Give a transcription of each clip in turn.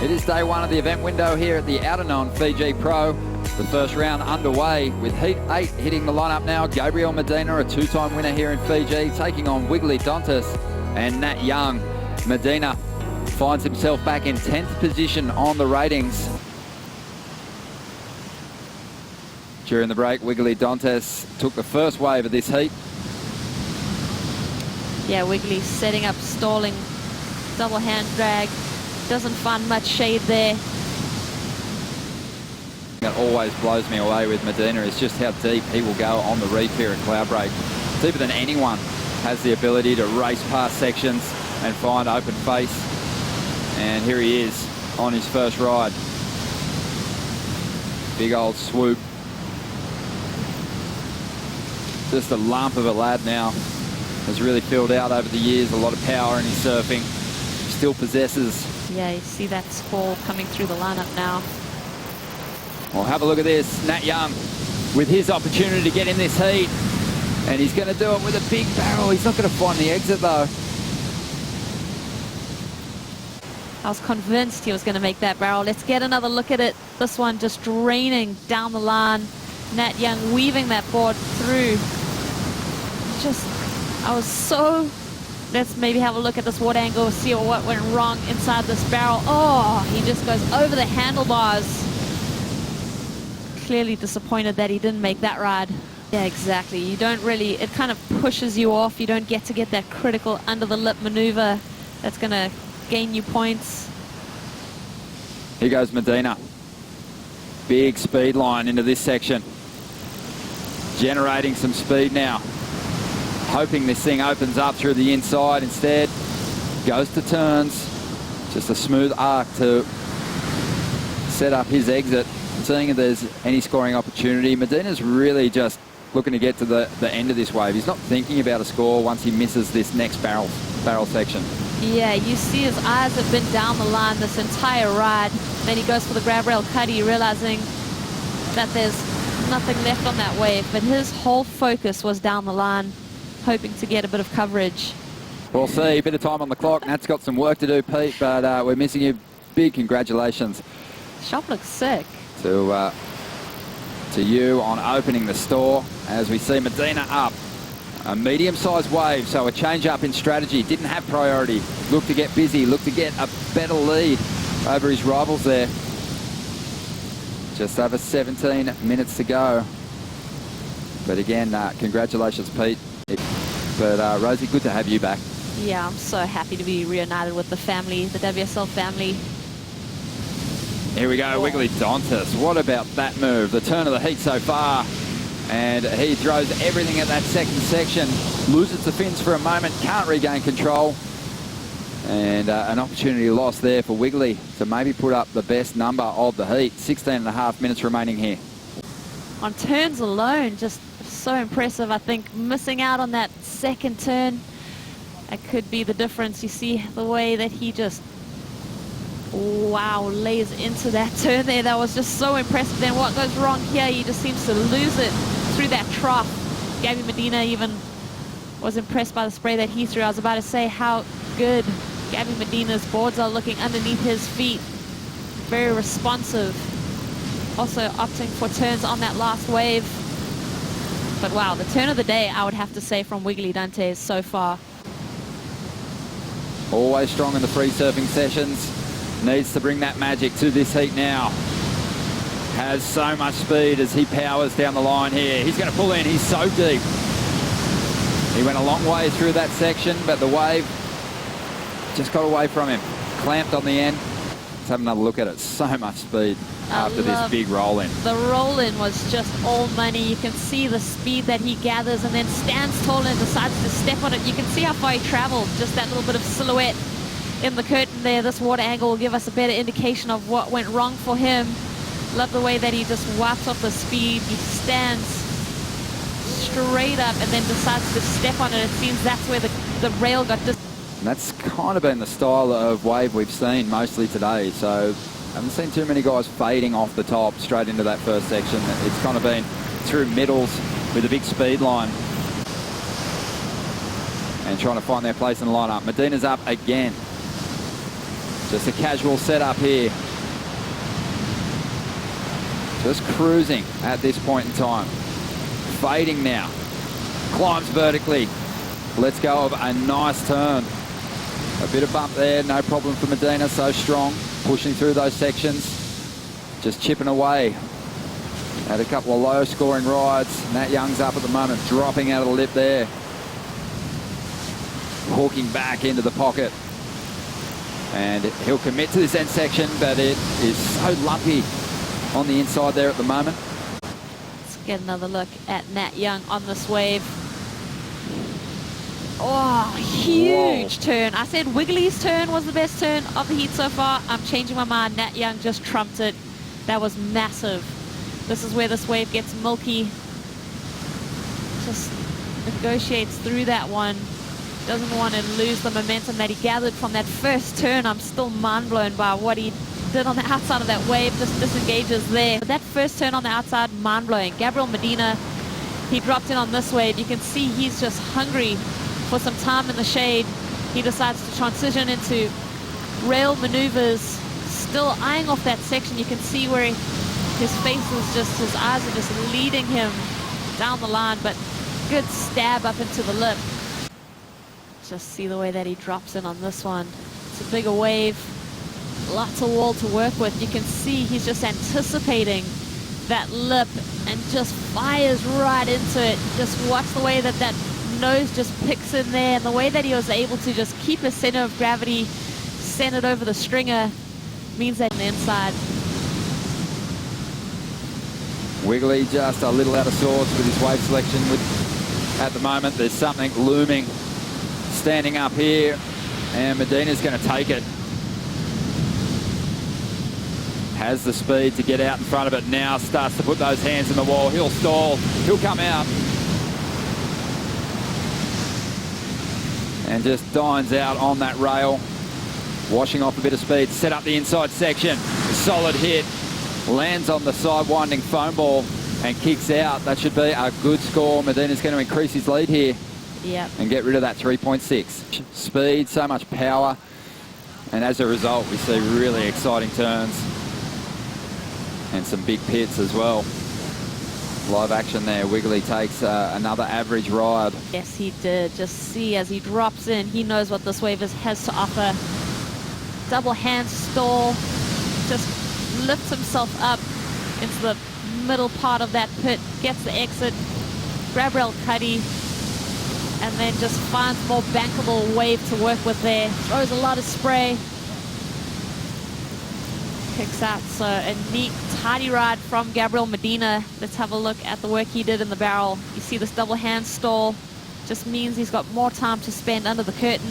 It is day one of the event window here at the Outerknown Fiji Pro. The first round underway with Heat 8 hitting the lineup now. Gabriel Medina, a two-time winner here in Fiji, taking on Wiggolly Dantas and Nat Young. Medina finds himself back in 10th position on the ratings. During the break, Wiggolly Dantas took the first wave of this heat. Yeah, Wiggolly setting up, stalling, double hand drag. Doesn't find much shade there. That always blows me away with Medina is just how deep he will go on the reef here at Cloudbreak. Deeper than anyone. Has the ability to race past sections and find open face. And here he is on his first ride. Big old swoop. Just a lump of a lad now. Has really filled out over the years. A lot of power in his surfing. Still possesses. Yeah, you see that squall coming through the lineup now. Well, have a look at this. Nat Young with his opportunity to get in this heat. And he's going to do it with a big barrel. He's not going to find the exit, though. I was convinced he was going to make that barrel. Let's get another look at it. This one just draining down the line. Nat Young weaving that board through. I was so... Let's maybe have a look at this water angle, see what went wrong inside this barrel. Oh, he just goes over the handlebars. Clearly disappointed that he didn't make that ride. Yeah, exactly. You don't really, it kind of pushes you off. You don't get to get that critical under the lip maneuver that's going to gain you points. Here goes Medina. Big speed line into this section. Generating some speed now. Hoping this thing opens up through the inside. Instead, goes to turns. Just a smooth arc to set up his exit. Seeing if there's any scoring opportunity. Medina's really just looking to get to the end of this wave. He's not thinking about a score once he misses this next barrel section. Yeah, you see his eyes have been down the line this entire ride. Then he goes for the grab rail cuddy, realizing that there's nothing left on that wave. But his whole focus was down the line, hoping to get a bit of coverage. We'll see. A bit of time on the clock. Nat's got some work to do, Pete, but we're missing you. Big congratulations. Shop looks sick. To you on opening the store as we see Medina up. A medium-sized wave, so a change up in strategy. Didn't have priority. Looked to get busy. Looked to get a better lead over his rivals there. Just over 17 minutes to go. But again, congratulations, Pete. But Rosie, good to have you back. Yeah, I'm so happy to be reunited with the family, the WSL family. Here we go, Wiggolly Dantas. What about that move? The turn of the heat so far. And he throws everything at that second section. Loses the fins for a moment, can't regain control. And an opportunity lost there for Wiggolly to maybe put up the best number of the heat. 16.5 minutes remaining here. On turns alone, just so impressive. I think missing out on that second turn, that could be the difference. You see the way that he just, wow, lays into that turn there. That was just so impressive. Then what goes wrong here? He just seems to lose it through that trough. Gabriel Medina even was impressed by the spray that he threw. I was about to say how good Gabriel Medina's boards are looking underneath his feet. Very responsive. Also opting for turns on that last wave. But wow, the turn of the day, I would have to say, from Wiggolly Dantas so far. Always strong in the free surfing sessions. Needs to bring that magic to this heat now. Has so much speed as he powers down the line here. He's going to pull in. He's so deep. He went a long way through that section, but the wave just got away from him. Clamped on the end. Let's have another look at it. So much speed after this big roll-in. The roll-in was just all money. You can see the speed that he gathers and then stands tall and decides to step on it. You can see how far he traveled. Just that little bit of silhouette in the curtain there. This water angle will give us a better indication of what went wrong for him. Love the way that he just wipes off the speed. He stands straight up and then decides to step on it. It seems that's where the rail got dis. And that's kind of been the style of wave we've seen mostly today. So I haven't seen too many guys fading off the top straight into that first section. It's kind of been through middles with a big speed line. And trying to find their place in the lineup. Medina's up again. Just a casual setup here. Just cruising at this point in time. Fading now. Climbs vertically. Lets go of a nice turn. A bit of bump there, no problem for Medina, so strong. Pushing through those sections. Just chipping away. Had a couple of low scoring rides. Nat Young's up at the moment, dropping out of the lip there. Hooking back into the pocket. And he'll commit to this end section, but it is so lumpy on the inside there at the moment. Let's get another look at Nat Young on this wave. Oh, huge turn. I said Wiggolly's turn was the best turn of the heat so far. I'm changing my mind. Nat Young just trumped it. That was massive. This is where this wave gets milky. Just negotiates through that one. Doesn't want to lose the momentum that he gathered from that first turn. I'm still mind blown by what he did on the outside of that wave. Just disengages there. But that first turn on the outside, mind blowing. Gabriel Medina, he dropped in on this wave. You can see he's just hungry for some time in the shade. He decides to transition into rail maneuvers, still eyeing off that section. You can see where his face is just, his eyes are just leading him down the line, but good stab up into the lip. Just see the way that he drops in on this one. It's a bigger wave, lots of wall to work with. You can see he's just anticipating that lip and just fires right into it. Just watch the way that that nose just picks in there, and the way that he was able to just keep his center of gravity centered over the stringer means that on the inside. Wiggolly just a little out of sorts with his wave selection at the moment. There's something looming, standing up here, and Medina's going to take it. Has the speed to get out in front of it now, starts to put those hands in the wall. He'll stall, he'll come out. And just dines out on that rail, washing off a bit of speed, set up the inside section. Solid hit, lands on the side winding foam ball and kicks out. That should be a good score. Medina's going to increase his lead here. Yep. And get rid of that 3.6. Speed, so much power, and as a result we see really exciting turns and some big pits as well. Live action there. Wiggolly takes another average ride. Yes, he did. Just see as he drops in, he knows what this wave has to offer. Double hand stall, just lifts himself up into the middle part of that pit, gets the exit, Gabriel Cuddy, and then just finds more bankable wave to work with there. Throws a lot of spray. Kicks out. So a neat, tidy ride from Gabriel Medina. Let's have a look at the work he did in the barrel. You see this double hand stall. Just means he's got more time to spend under the curtain.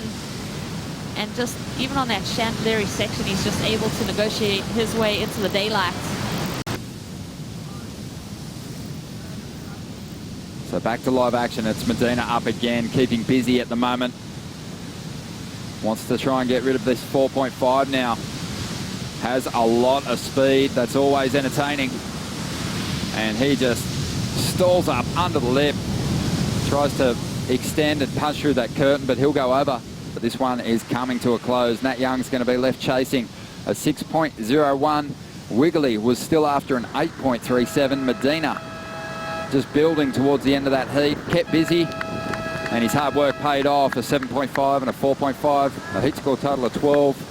And just even on that chandelier section, he's just able to negotiate his way into the daylight. So back to live action. It's Medina up again, keeping busy at the moment. Wants to try and get rid of this 4.5 now. Has a lot of speed. That's always entertaining. And he just stalls up under the lip. Tries to extend and punch through that curtain, but he'll go over. But this one is coming to a close. Nat Young's going to be left chasing a 6.01. Wiggolly was still after an 8.37. Medina just building towards the end of that heat. Kept busy, and his hard work paid off. A 7.5 and a 4.5. A heat score total of 12.